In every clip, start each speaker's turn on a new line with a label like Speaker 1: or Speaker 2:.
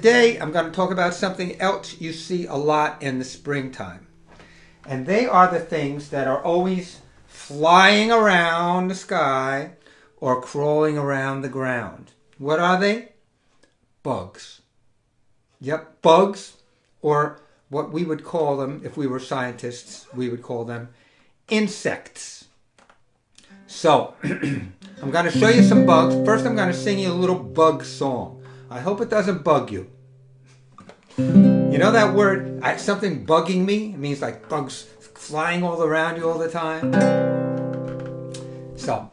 Speaker 1: today I'm going to talk about something else you see a lot in the springtime. And they are the things that are always flying around the sky or crawling around the ground. What are they? Bugs. Yep, bugs, or what we would call them, if we were scientists, we would call them insects. So, I'm going to show you some bugs. First, I'm going to sing you a little bug song. I hope it doesn't bug you. You know that word, something bugging me? It means like bugs flying all around you all the time. So,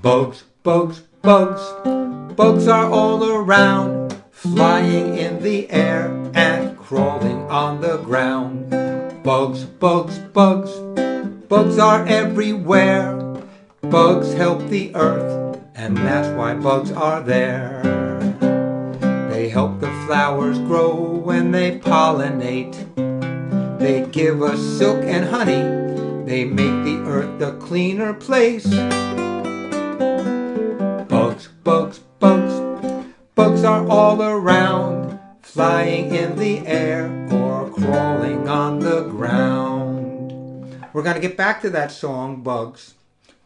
Speaker 1: bugs, bugs, bugs, bugs are all around, flying in the air and crawling on the ground. Bugs, bugs, bugs, bugs are everywhere. Bugs help the earth, and that's why bugs are there. They help the flowers grow when they pollinate. They give us silk and honey. They make the earth a cleaner place. Bugs, bugs, bugs, bugs are all around, flying in the air or crawling on the ground. We're going to get back to that song, Bugs.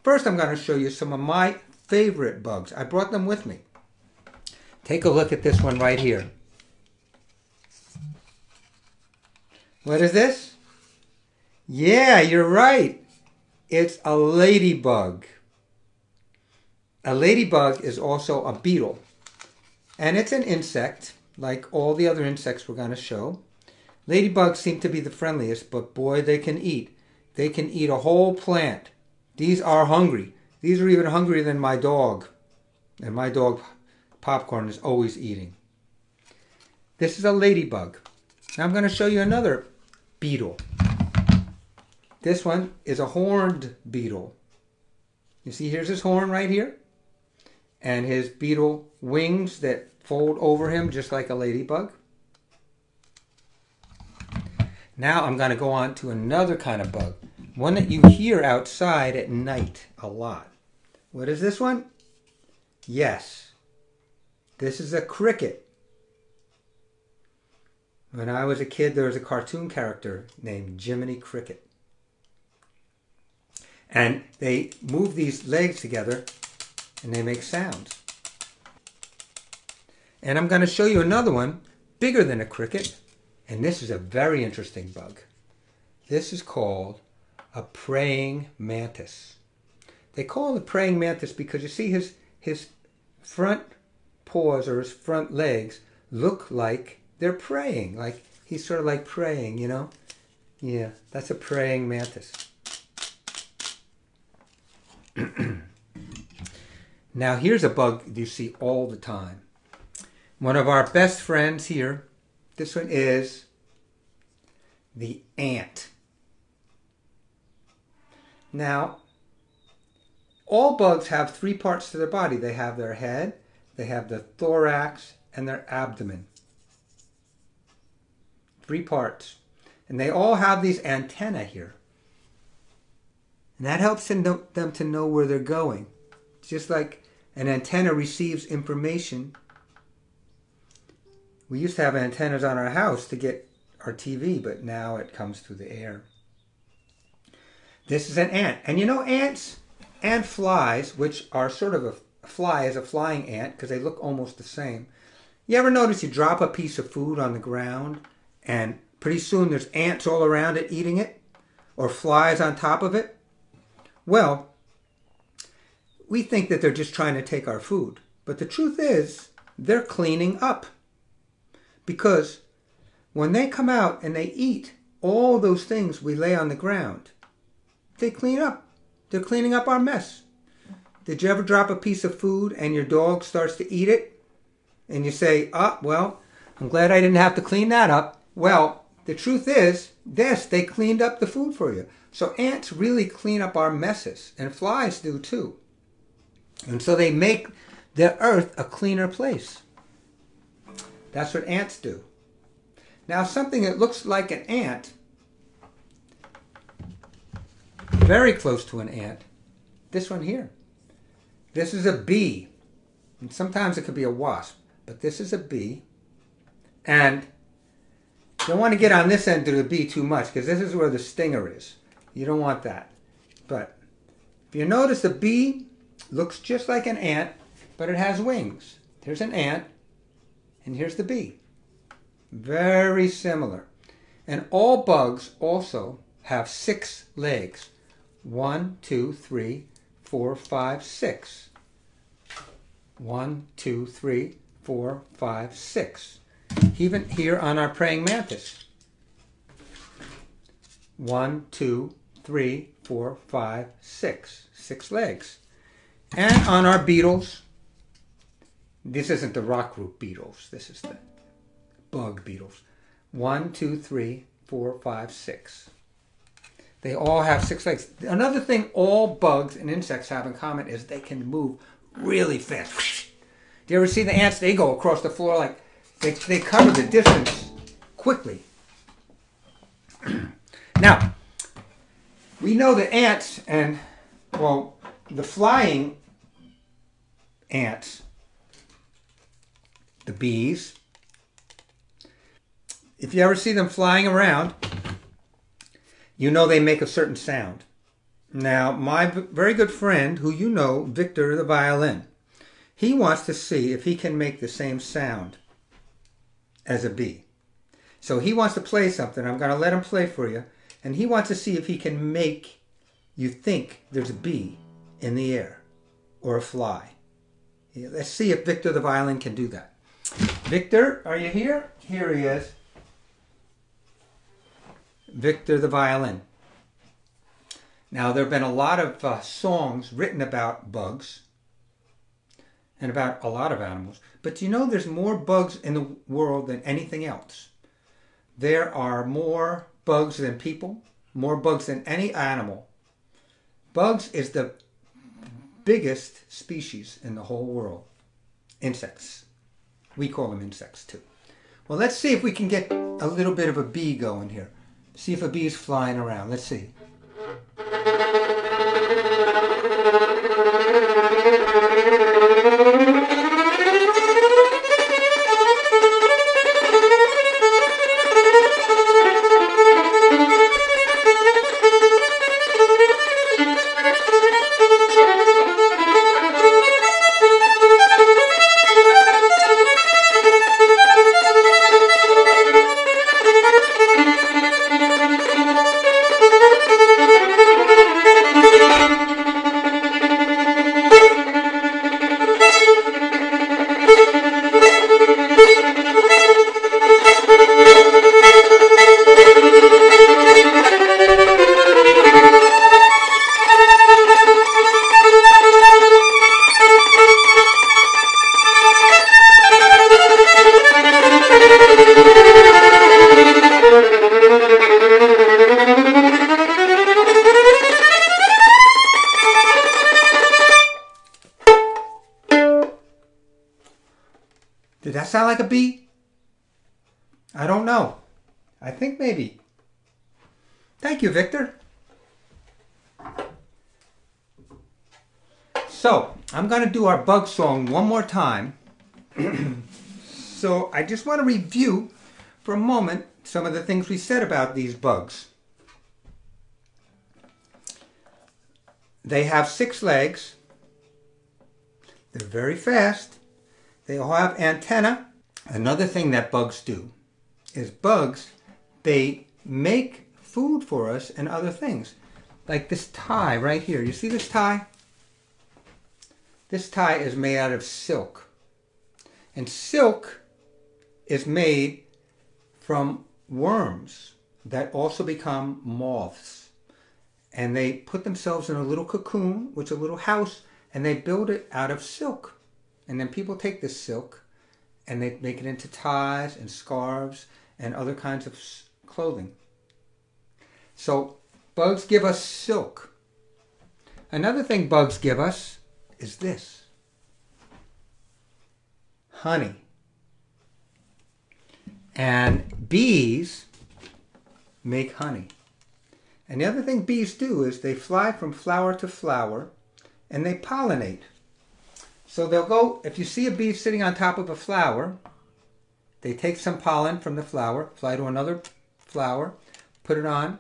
Speaker 1: First, I'm going to show you some of my favorite bugs. I brought them with me. Take a look at this one right here. What is this? Yeah, you're right. It's a ladybug. A ladybug is also a beetle. And it's an insect, like all the other insects we're going to show. Ladybugs seem to be the friendliest, but boy, they can eat. They can eat a whole plant. These are hungry. These are even hungrier than my dog. And my dog, Popcorn, is always eating. This is a ladybug. Now I'm going to show you another beetle. This one is a horned beetle. You see, here's his horn right here. And his beetle wings that fold over him just like a ladybug. Now I'm going to go on to another kind of bug. One that you hear outside at night a lot. What is this one? Yes. This is a cricket. When I was a kid, there was a cartoon character named Jiminy Cricket. And they move these legs together and they make sounds. And I'm going to show you another one bigger than a cricket. And this is a very interesting bug. This is called a praying mantis. They call it a praying mantis because you see his front paws or his front legs look like they're praying. Like he's sort of like praying, you know? Yeah, that's a praying mantis. Now here's a bug you see all the time. One of our best friends here, this one is the ant. Now, all bugs have three parts to their body. They have their head, they have the thorax, and their abdomen. Three parts. And they all have these antennae here. And that helps them to know where they're going. It's just like an antenna receives information. We used to have antennas on our house to get our TV, but now it comes through the air. This is an ant. And you know ants and flies, which are sort of a fly is a flying ant because they look almost the same. You ever notice you drop a piece of food on the ground and pretty soon there's ants all around it eating it? Or flies on top of it? Well, we think that they're just trying to take our food. But the truth is, they're cleaning up. Because when they come out and they eat all those things we lay on the ground, they clean up. They're cleaning up our mess. Did you ever drop a piece of food and your dog starts to eat it? And you say, well, I'm glad I didn't have to clean that up. Well, the truth is, yes, they cleaned up the food for you. So ants really clean up our messes. And flies do too. And so they make the earth a cleaner place. That's what ants do. Now something that looks like an ant very close to an ant. This one here. This is a bee. And sometimes it could be a wasp, but this is a bee. And you don't want to get on this end of the bee too much because this is where the stinger is. You don't want that. But if you notice, the bee looks just like an ant, but it has wings. There's an ant, and here's the bee. Very similar. And all bugs also have 6 legs. 1, 2, 3, 4, 5, 6. 1, 2, 3, 4, 5, 6. Even here on our praying mantis. 1, 2, 3, 4, 5, 6. 6 legs. And on our beetles, this isn't the rock group beetles, this is the bug beetles. 1, 2, 3, 4, 5, 6. They all have 6 legs. Another thing all bugs and insects have in common is they can move really fast. Do you ever see the ants? They go across the floor like they cover the distance quickly. Now, we know that ants and, well, the flying ants, the bees, if you ever see them flying around, you know they make a certain sound. Now, my very good friend, who you know, Victor the violin, he wants to see if he can make the same sound as a bee. So he wants to play something. I'm going to let him play for you. And he wants to see if he can make you think there's a bee in the air or a fly. Yeah, let's see if Victor the violin can do that. Victor, are you here? Here he is. Victor the violin. Now, there have been a lot of songs written about bugs and about a lot of animals. But you know there's more bugs in the world than anything else. There are more bugs than people, more bugs than any animal. Bugs is the biggest species in the whole world. Insects. We call them insects too. Well, let's see if we can get a little bit of a bee going here. See if a bee is flying around. Let's see. Did that sound like a bee? I don't know. I think maybe. Thank you, Victor. So, I'm going to do our bug song one more time. So, I just want to review for a moment some of the things we said about these bugs. They have 6 legs. They're very fast. They all have antennae. Another thing that bugs do is bugs, they make food for us and other things. Like this tie right here. You see this tie? This tie is made out of silk. And silk is made from worms that also become moths. And they put themselves in a little cocoon, which is a little house, and they build it out of silk. And then people take this silk and they make it into ties and scarves and other kinds of clothing. So bugs give us silk. Another thing bugs give us is this. Honey. And bees make honey. And the other thing bees do is they fly from flower to flower and they pollinate. So they'll go, if you see a bee sitting on top of a flower, they take some pollen from the flower, fly to another flower, put it on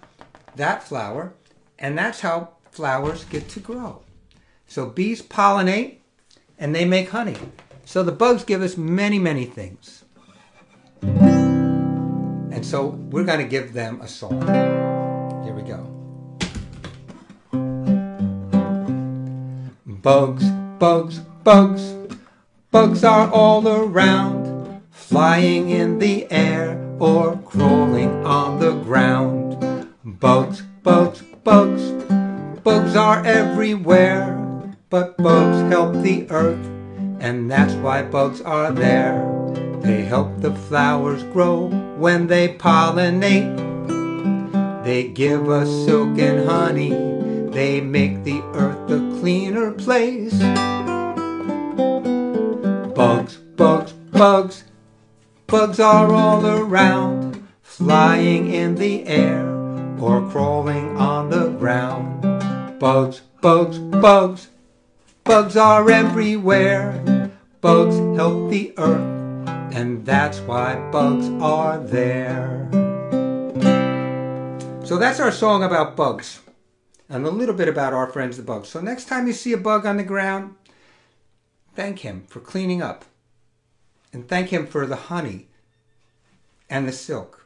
Speaker 1: that flower, and that's how flowers get to grow. So bees pollinate and they make honey. So the bugs give us many, many things. And so we're going to give them a song. Here we go. Bugs, bugs, bugs, bugs are all around, flying in the air or crawling on the ground. Bugs, bugs, bugs, bugs are everywhere, but bugs help the earth, and that's why bugs are there. They help the flowers grow when they pollinate. They give us silk and honey. They make the earth a cleaner place. Bugs, bugs, bugs, bugs are all around, flying in the air or crawling on the ground. Bugs, bugs, bugs, bugs are everywhere. Bugs help the earth, and that's why bugs are there. So that's our song about bugs, and a little bit about our friends the bugs. So next time you see a bug on the ground, thank him for cleaning up, and thank him for the honey and the silk.